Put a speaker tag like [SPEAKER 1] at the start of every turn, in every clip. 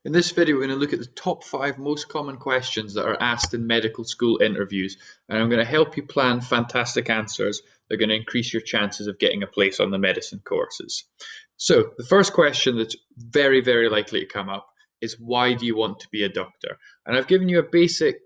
[SPEAKER 1] In this video, we're going to look at the top 5 most common questions that are asked in medical school interviews, and I'm going to help you plan fantastic answers that are going to increase your chances of getting a place on the medicine courses. So, the first question that's very, very likely to come up is, why do you want to be a doctor? And I've given you a basic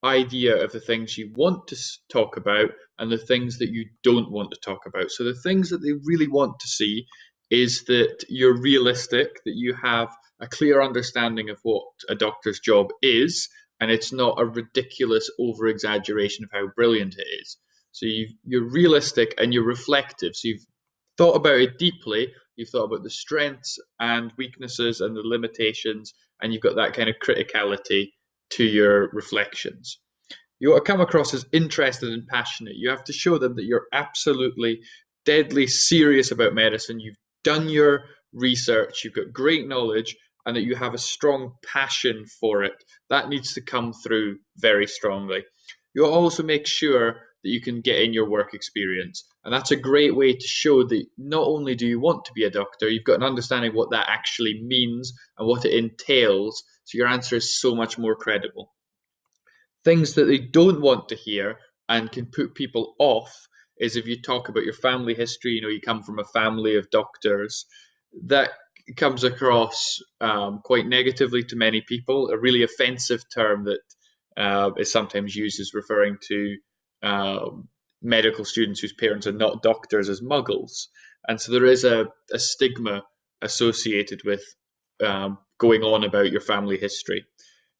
[SPEAKER 1] idea of the things you want to talk about and the things that you don't want to talk about. So the things that they really want to see is that you're realistic, that you have a clear understanding of what a doctor's job is, and it's not a ridiculous over-exaggeration of how brilliant it is. So you're realistic and you're reflective. So you've thought about it deeply, you've thought about the strengths and weaknesses and the limitations, and you've got that kind of criticality to your reflections. You want to come across as interested and passionate. You have to show them that you're absolutely deadly serious about medicine. You've done your research, you've got great knowledge, and that you have a strong passion for it. That needs to come through very strongly. You'll also make sure that you can get in your work experience. And that's a great way to show that not only do you want to be a doctor, you've got an understanding of what that actually means and what it entails. So your answer is so much more credible. Things that they don't want to hear and can put people off is if you talk about your family history, you come from a family of doctors. That comes across quite negatively to many people. A really offensive term that is sometimes used is referring to medical students whose parents are not doctors as muggles. And so there is a stigma associated with going on about your family history.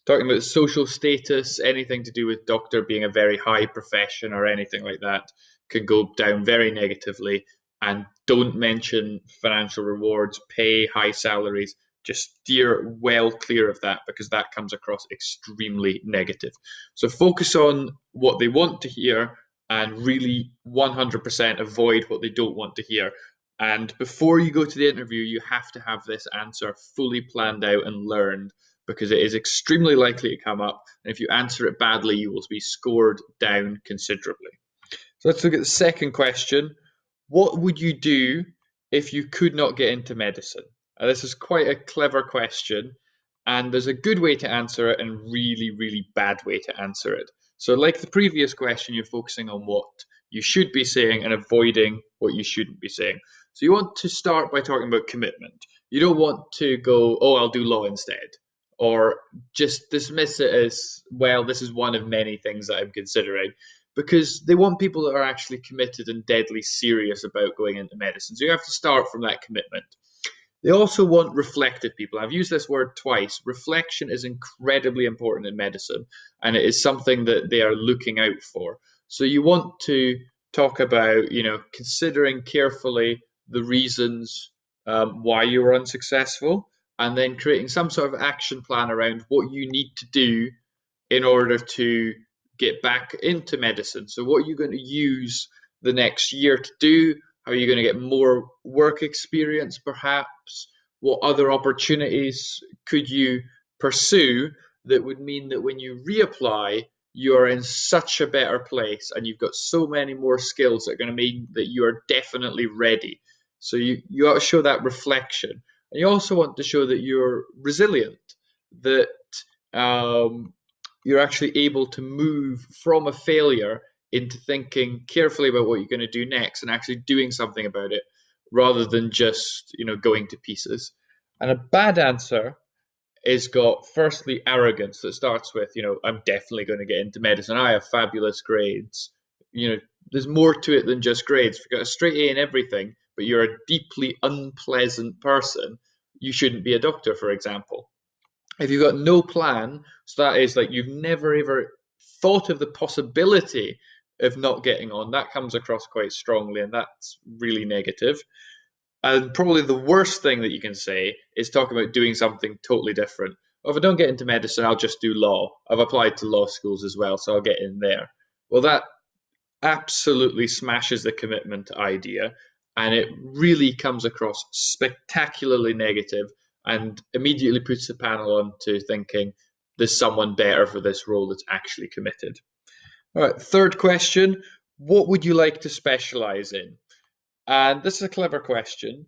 [SPEAKER 1] Talking about social status, anything to do with doctor being a very high profession or anything like that can go down very negatively. And don't mention financial rewards, pay, high salaries. Just steer well clear of that, because that comes across extremely negative. So focus on what they want to hear and really 100% avoid what they don't want to hear. And before you go to the interview, you have to have this answer fully planned out and learned, because it is extremely likely to come up. And if you answer it badly, you will be scored down considerably. So let's look at the second question. What would you do if you could not get into medicine? This is quite a clever question, and there's a good way to answer it and really, really bad way to answer it. So like the previous question, you're focusing on what you should be saying and avoiding what you shouldn't be saying. So you want to start by talking about commitment. You don't want to go, oh, I'll do law instead, or just dismiss it as, well, this is one of many things that I'm considering, because they want people that are actually committed and deadly serious about going into medicine. So you have to start from that commitment. They also want reflective people. I've used this word twice. Reflection is incredibly important in medicine, and it is something that they are looking out for. So you want to talk about, considering carefully the reasons why you were unsuccessful, and then creating some sort of action plan around what you need to do in order to get back into medicine. So what are you going to use the next year to do? How are you going to get more work experience, perhaps? What other opportunities could you pursue that would mean that when you reapply, you are in such a better place and you've got so many more skills that are going to mean that you are definitely ready? So you ought to show that reflection. And you also want to show that you're resilient, that you're actually able to move from a failure into thinking carefully about what you're going to do next and actually doing something about it, rather than just going to pieces. And a bad answer is got, firstly, arrogance that starts with, I'm definitely going to get into medicine, I have fabulous grades. There's more to it than just grades. If you've got a straight A in everything, but you're a deeply unpleasant person, you shouldn't be a doctor, for example. If you've got no plan, so that is like you've never ever thought of the possibility of not getting on, that comes across quite strongly, and that's really negative. And probably the worst thing that you can say is talk about doing something totally different. Oh, if I don't get into medicine, I'll just do law. I've applied to law schools as well, so I'll get in there. Well, that absolutely smashes the commitment idea, and it really comes across spectacularly negative and immediately puts the panel on to thinking there's someone better for this role that's actually committed. All right, third question, what would you like to specialize in? And this is a clever question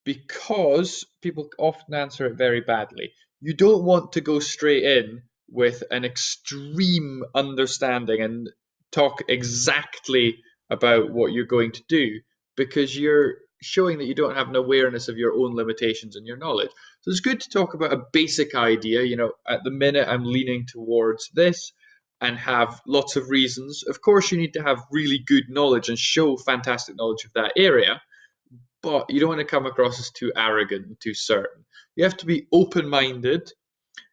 [SPEAKER 1] because people often answer it very badly. you don't want to go straight in with an extreme understanding and talk exactly about what you're going to do, because you're showing that you don't have an awareness of your own limitations and your knowledge. So it's good to talk about a basic idea. At the minute I'm leaning towards this, and have lots of reasons. Of course, you need to have really good knowledge and show fantastic knowledge of that area, but you don't want to come across as too arrogant and too certain. You have to be open-minded.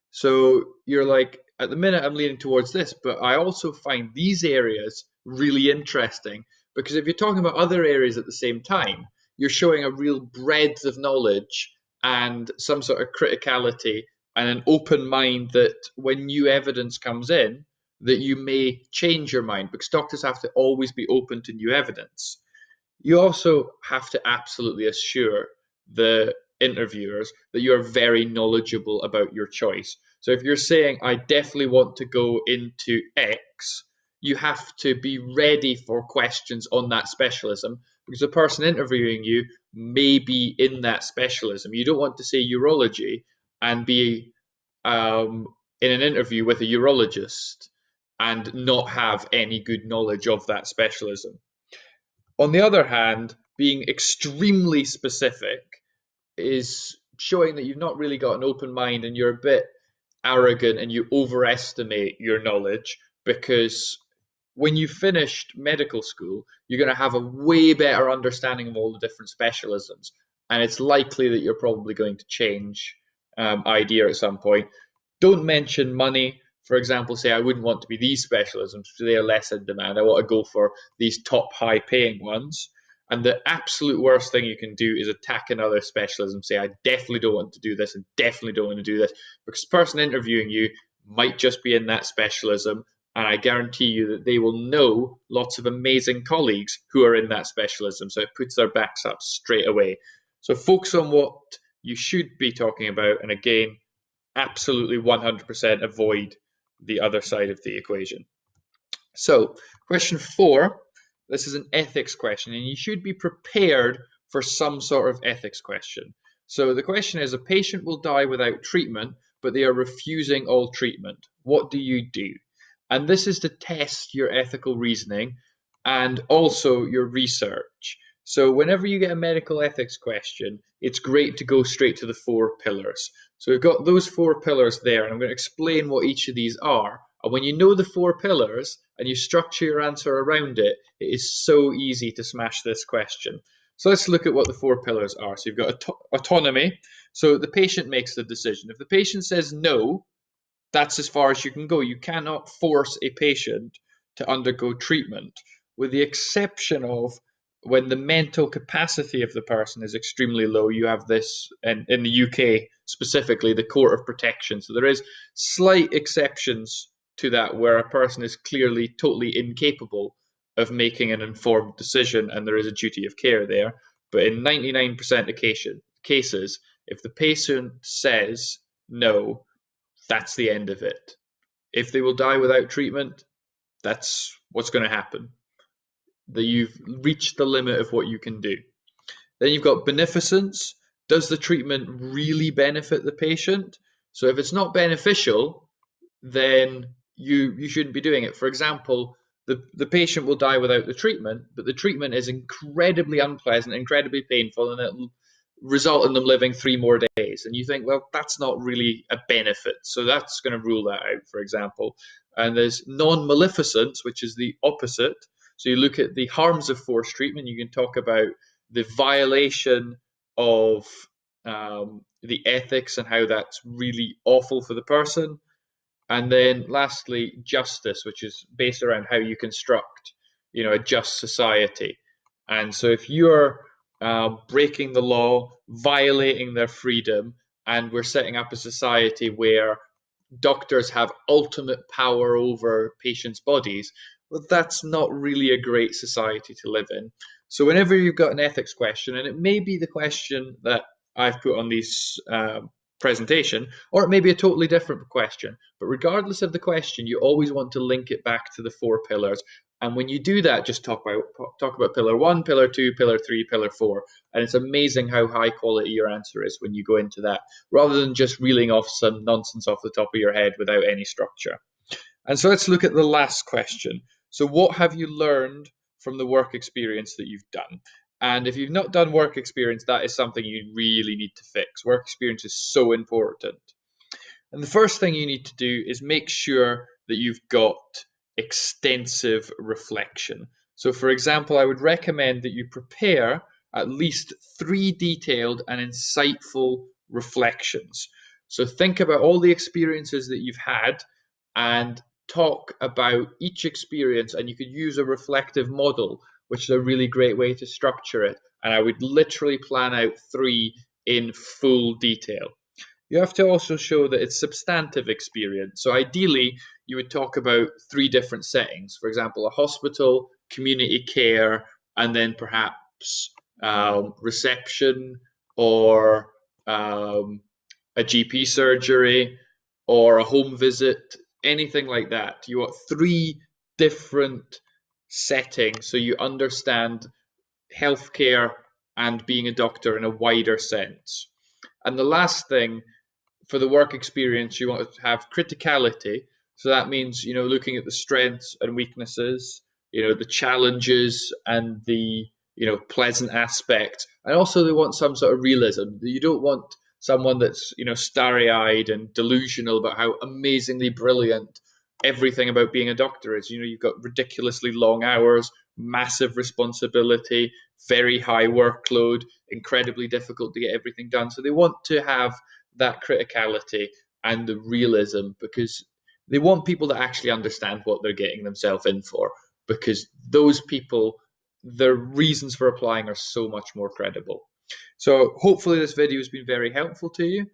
[SPEAKER 1] So you're like, at the minute I'm leaning towards this, but I also find these areas really interesting, because if you're talking about other areas at the same time, you're showing a real breadth of knowledge and some sort of criticality and an open mind, that when new evidence comes in, that you may change your mind, because doctors have to always be open to new evidence. You also have to absolutely assure the interviewers that you're very knowledgeable about your choice. So if you're saying, I definitely want to go into X, you have to be ready for questions on that specialism, because the person interviewing you may be in that specialism. You don't want to say urology and be in an interview with a urologist and not have any good knowledge of that specialism. On the other hand, being extremely specific is showing that you've not really got an open mind, and you're a bit arrogant and you overestimate your knowledge, because when you've finished medical school, you're going to have a way better understanding of all the different specialisms, and it's likely that you're probably going to change idea at some point. Don't mention money. For example, say, I wouldn't want to be these specialisms because they are less in demand. I want to go for these top high paying ones. And the absolute worst thing you can do is attack another specialism. Say, I definitely don't want to do this and definitely don't want to do this, because the person interviewing you might just be in that specialism. And I guarantee you that they will know lots of amazing colleagues who are in that specialism. So it puts their backs up straight away. So focus on what you should be talking about. And again, absolutely 100% avoid the other side of the equation. So question 4, this is an ethics question, and you should be prepared for some sort of ethics question. So the question is, a patient will die without treatment, but they are refusing all treatment. What do you do? And this is to test your ethical reasoning and also your research. So whenever you get a medical ethics question, it's great to go straight to the 4 pillars. So we've got those 4 pillars there, and I'm going to explain what each of these are. And when you know the 4 pillars and you structure your answer around it, it is so easy to smash this question. So let's look at what the 4 pillars are. So you've got autonomy. So the patient makes the decision. If the patient says no, that's as far as you can go. You cannot force a patient to undergo treatment, with the exception of when the mental capacity of the person is extremely low. You have this in the UK specifically, the Court of Protection. So there is slight exceptions to that, where a person is clearly totally incapable of making an informed decision, and there is a duty of care there. But in 99% of cases, if the patient says no, that's the end of it. If they will die without treatment, that's what's going to happen. That you've reached the limit of what you can do. Then you've got beneficence. Does the treatment really benefit the patient? So if it's not beneficial, then you shouldn't be doing it. For example, the patient will die without the treatment, but the treatment is incredibly unpleasant, incredibly painful, and it'll result in them living 3 more days. And you think, well, that's not really a benefit. So that's going to rule that out, for example. And there's non-maleficence, which is the opposite. So you look at the harms of forced treatment. You can talk about the violation of the ethics and how that's really awful for the person. And then lastly, justice, which is based around how you construct, a just society. And so if you're breaking the law, violating their freedom, and we're setting up a society where doctors have ultimate power over patients' bodies, well, that's not really a great society to live in. So whenever you've got an ethics question, and it may be the question that I've put on these presentation, or it may be a totally different question, but regardless of the question, you always want to link it back to the 4 pillars. And when you do that, just talk about pillar 1, pillar 2, pillar 3, pillar 4. And it's amazing how high quality your answer is when you go into that, rather than just reeling off some nonsense off the top of your head without any structure. And so let's look at the last question. So what have you learned from the work experience that you've done? And if you've not done work experience, that is something you really need to fix. Work experience is so important. And the first thing you need to do is make sure that you've got extensive reflection. So for example, I would recommend that you prepare at least 3 detailed and insightful reflections. So think about all the experiences that you've had and talk about each experience, and you could use a reflective model, which is a really great way to structure it. And I would literally plan out 3 in full detail. You have to also show that it's substantive experience. So ideally, you would talk about 3 different settings. For example, a hospital, community care, and then perhaps reception, or a GP surgery, or a home visit, anything like that. You want 3 different settings so you understand healthcare and being a doctor in a wider sense. And the last thing, for the work experience, you want to have criticality. So that means, looking at the strengths and weaknesses, the challenges and the, pleasant aspects. And also they want some sort of realism. You don't want someone that's, starry-eyed and delusional about how amazingly brilliant everything about being a doctor is. You've got ridiculously long hours, massive responsibility, very high workload, incredibly difficult to get everything done. So they want to have that criticality and the realism, because they want people that actually understand what they're getting themselves in for, because those people, their reasons for applying are so much more credible. So hopefully this video has been very helpful to you.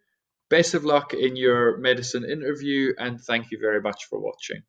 [SPEAKER 1] Best of luck in your medicine interview, and thank you very much for watching.